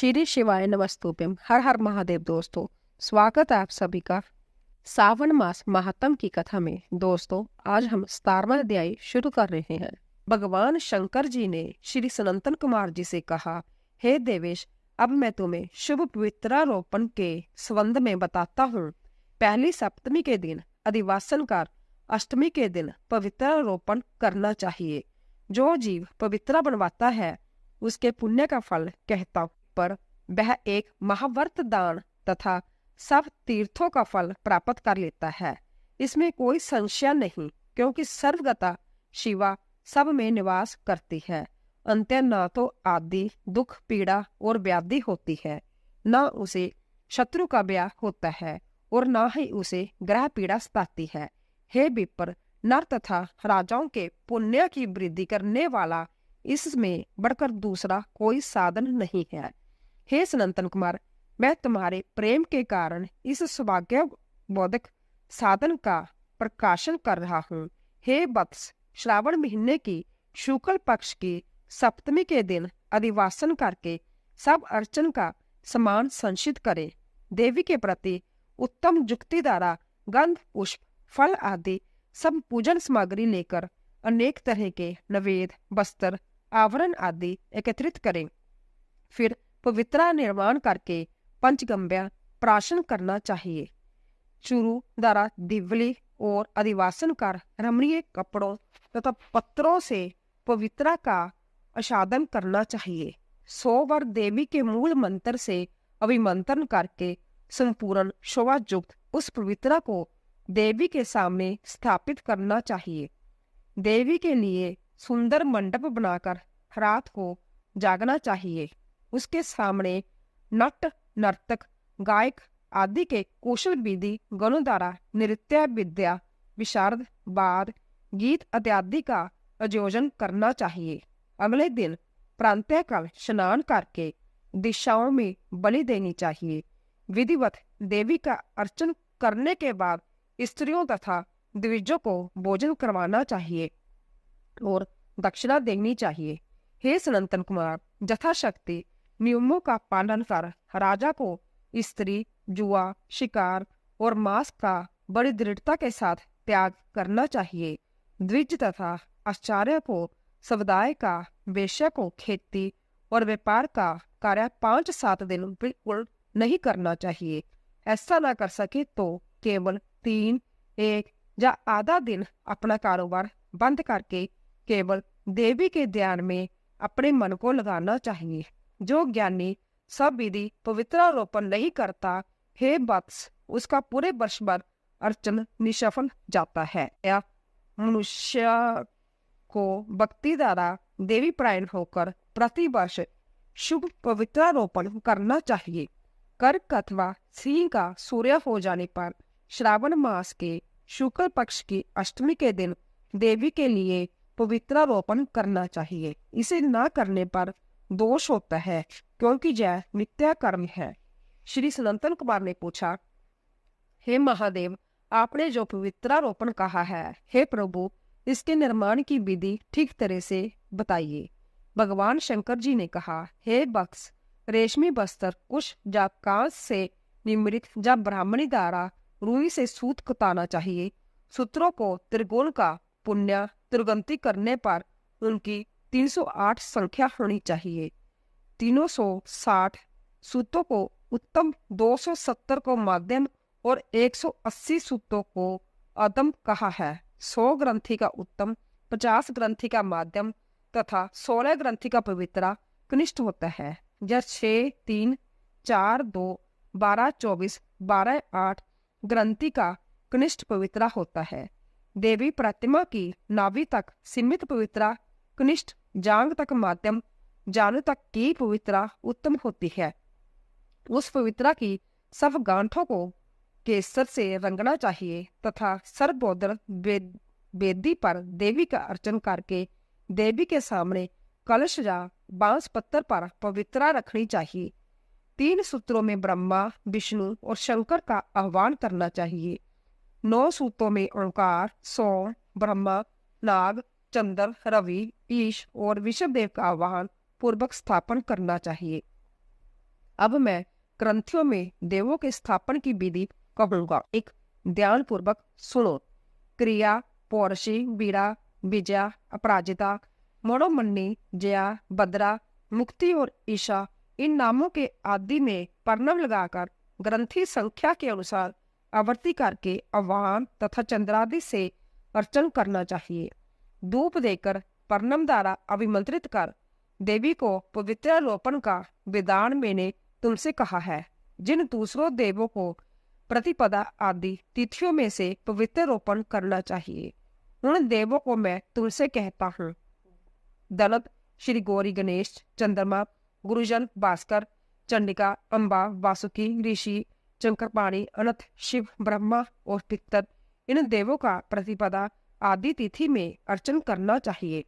श्री शिवाय नमस्तुभ्यम। हर हर महादेव। दोस्तों, स्वागत है आप सभी का सावन मास महात्म की कथा में। दोस्तों, आज हम 17वां अध्याय शुरू कर रहे हैं। भगवान शंकर जी ने श्री सनंतन कुमार जी से कहा, हे देवेश, अब मैं तुम्हें शुभ पवित्रारोपण के संबंध में बताता हूँ। पहली सप्तमी के दिन अधिवासन कर अष्टमी के दिन पवित्रारोपण करना चाहिए। जो जीव पवित्रा बनवाता है उसके पुण्य का फल कहता पर वह एक महाव्रत दान तथा सब तीर्थों का फल प्राप्त कर लेता है। इसमें कोई संशय नहीं, क्योंकि सर्वगता शिवा सब में निवास करती है। अंत्य न तो आदि दुख पीड़ा और व्याधि होती है, न उसे शत्रु का ब्याह होता है और न ही उसे ग्रह पीड़ा सताती है। हे विप्र, नर तथा राजाओं के पुण्य की वृद्धि करने वाला इसमें बढ़कर दूसरा कोई साधन नहीं है। हे सनंतन कुमार, मैं तुम्हारे प्रेम के कारण इस सौभाग्य बोधक साधन का प्रकाशन कर रहा हूँ। हे वत्स, श्रावण महीने की शुक्ल पक्ष की सप्तमी के दिन अधिवासन करके सब अर्चन का समान संचित करें। देवी के प्रति उत्तम जुक्ति द्वारा गंध पुष्प फल आदि सब पूजन सामग्री लेकर अनेक तरह के नवेद वस्त्र आवरण आदि एकत्रित करें। फिर पवित्रा निर्माण करके पंचगम्या प्राशन करना चाहिए। चुरु द्वारा दिवली और अधिवासन कर रमणीय कपड़ों तथा पत्रों से पवित्रा का आच्छादन करना चाहिए। 100 बार देवी के मूल मंत्र से अभिमंत्रण करके संपूर्ण शोभायुक्त उस पवित्रा को देवी के सामने स्थापित करना चाहिए। देवी के लिए सुंदर मंडप बनाकर रात को जागना चाहिए। उसके सामने नट नर्तक गायक आदि के कुशल विधि गणों द्वारा नृत्य विद्या विशारद वाद गीत इत्यादि का आयोजन करना चाहिए। अगले दिन प्रातःकाल स्नान करके दिशाओं में बलि देनी चाहिए। विधिवत देवी का अर्चन करने के बाद स्त्रियों तथा द्विजों को भोजन करवाना चाहिए और दक्षिणा देनी चाहिए। हे सनंतन कुमार, यथाशक्ति नियमों का पालन कर राजा को स्त्री जुआ शिकार और मांस का बड़ी दृढ़ता के साथ त्याग करना चाहिए। द्विज तथा आचार्य को समुदाय का, वेश्या को खेती और व्यापार का कार्य 5-7 दिन बिल्कुल नहीं करना चाहिए। ऐसा न कर सके तो केवल 3, 1 या आधा दिन अपना कारोबार बंद करके केवल देवी के ध्यान में अपने मन को लगाना चाहिए। जो ज्ञानी सब विधि पवित्रारोपण नहीं करता, हे वत्स, उसका पूरे वर्ष भर अर्चन निष्फल जाता है। या मनुष्य को भक्ति द्वारा देवी प्रायण होकर प्रति वर्ष शुभ पवित्रारोपण करना चाहिए। कर्क अथवा सिंह का सूर्य हो जाने पर श्रावण मास के शुक्ल पक्ष की अष्टमी के दिन देवी के लिए पवित्रारोपण करना चाहिए। इसे न करने पर दोष होता है, क्योंकि यह नित्य कर्म है। श्री सनंतन कुमार ने पूछा, हे महादेव, आपने जो पवित्रारोपण कहा है, हे प्रभु, इसके निर्माण की विधि ठीक तरह से बताइए। भगवान शंकर जी ने कहा, हे वत्स, रेशमी वस्त्र कुश या कांस से निर्मित या ब्राह्मणी द्वारा रुई से सूत कुताना चाहिए। सूत्रों को त्रिगुण का पुण्य त्रिगंती करने पर उनकी 308 संख्या होनी चाहिए। 360 सूतों को उत्तम, 270 को माध्यम और 180 सूतों को अदम कहा है। 100 ग्रंथि का उत्तम, 50 ग्रंथि का माध्यम तथा 16 ग्रंथि का पवित्रा कनिष्ठ होता है। यह 6, 3, 4, 2, 12, 24, 12, 8 ग्रंथि का कनिष्ठ पवित्रा होता है। देवी प्रतिमा की नाभि तक सीमित पवित्रा कनिष्ठ, जांग तक माध्यम, जानु तक की पवित्रा उत्तम होती है। उस पवित्रा की सब गांठों को केसर से रंगना चाहिए तथा सर्वोदर वेदी पर देवी का अर्चन करके देवी के सामने कलश या बांस पत्थर पर पवित्रा रखनी चाहिए। 3 सूत्रों में ब्रह्मा, विष्णु और शंकर का आह्वान करना चाहिए। 9 सूत्रों में ओंकार, सोम, ब्रह्मा, नाग, चंद्र, रवि, ईश और विश्वदेव का आह्वान पूर्वक स्थापन करना चाहिए। अब मैं ग्रंथियों में देवों के स्थापन की विधि कहूंगा। एक, ध्यान पूर्वक सुनो। क्रिया, पौरुषी, वीरा, विजया, अपराजिता, मनोमणि, जया, भद्रा, मुक्ति और ईशा, इन नामों के आदि में पर्णव लगाकर ग्रंथि संख्या के अनुसार आवर्ती करके आह्वान तथा चंद्रादि से अर्चन करना चाहिए। धूप देकर पर्णम द्वारा अभिमंत्रित कर देवी को पवित्रारोपण का विधान मैंने तुमसे कहा है। जिन दूसरों देवों को प्रतिपदा आदि तिथियों में से पवित्रारोपण करना चाहिए, उन देवों को मैं तुमसे कहता हूँ। दलत, श्री गौरी गणेश, चंद्रमा, गुरुजन, भास्कर, चंडिका, अम्बा, वासुकी, ऋषि, चंक्रपाणी, अनंत, शिव, ब्रह्मा और पितर, इन देवों का प्रतिपदा आदि तिथि में अर्चन करना चाहिए।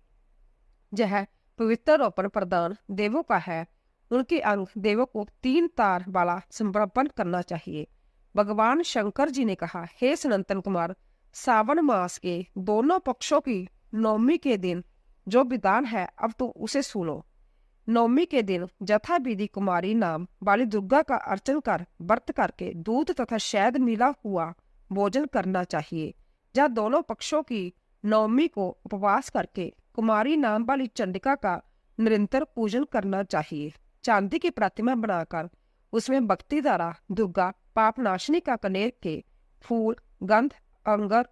यह पवित्रारोपण प्रदान देवों का है। उनके अंग देवों को 3 तार वाला समर्पण करना चाहिए। भगवान शंकर जी ने कहा, हे सनातन कुमार, सावन मास के दोनों पक्षों की नवमी के दिन जो विधान है, अब तो उसे सुनो। नवमी के दिन जथा विधि कुमारी नाम वाली दुर्गा का अर्चन कर व्रत करके दूध तथा शहद मिला हुआ भोजन करना चाहिए। जहाँ दोनों पक्षों की नवमी को उपवास करके कुमारी नाम वाली चंडिका का निरंतर पूजन करना चाहिए। चांदी की प्रतिमा बनाकर उसमें भक्ति द्वारा दुर्गा पापनाशिनी का कनेर के फूल, गंध, अंगर,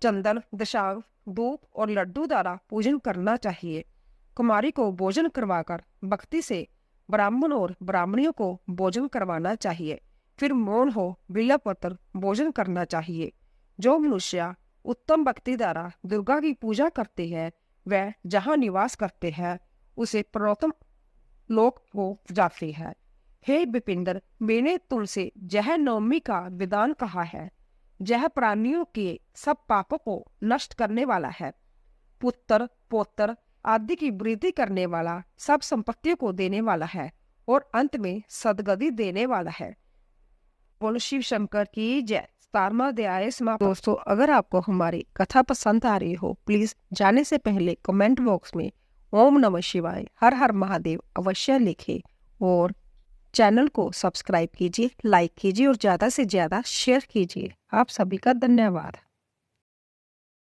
चंदन, दशांग, धूप और लड्डू द्वारा पूजन करना चाहिए। कुमारी को भोजन करवाकर भक्ति से ब्राह्मण और ब्राह्मणियों को भोजन करवाना चाहिए। फिर मौन हो बिल्वपत्र भोजन करना चाहिए। जो मनुष्य उत्तम भक्ति द्वारा दुर्गा की पूजा करते हैं, वह जहाँ निवास करते हैं उसे पर्वतम लोक को जाते हैं। हे विपिंदर, मैंने तुमसे यह नवमी का विधान कहा है। यह प्राणियों के सब पापों को नष्ट करने वाला है। पुत्र, पौत्र आदि की वृद्धि करने वाला, सब संपत्तियों को देने वाला है और अंत में सदगति देने वाला है। बोलो शिव शंकर की जय। 17वां अध्याय समाप्त। दोस्तों, अगर आपको हमारी कथा पसंद आ रही हो, प्लीज जाने से पहले कमेंट बॉक्स में ओम नमः शिवाय, हर हर महादेव अवश्य लिखें और चैनल को सब्सक्राइब कीजिए, लाइक कीजिए और ज्यादा से ज्यादा शेयर कीजिए। आप सभी का धन्यवाद।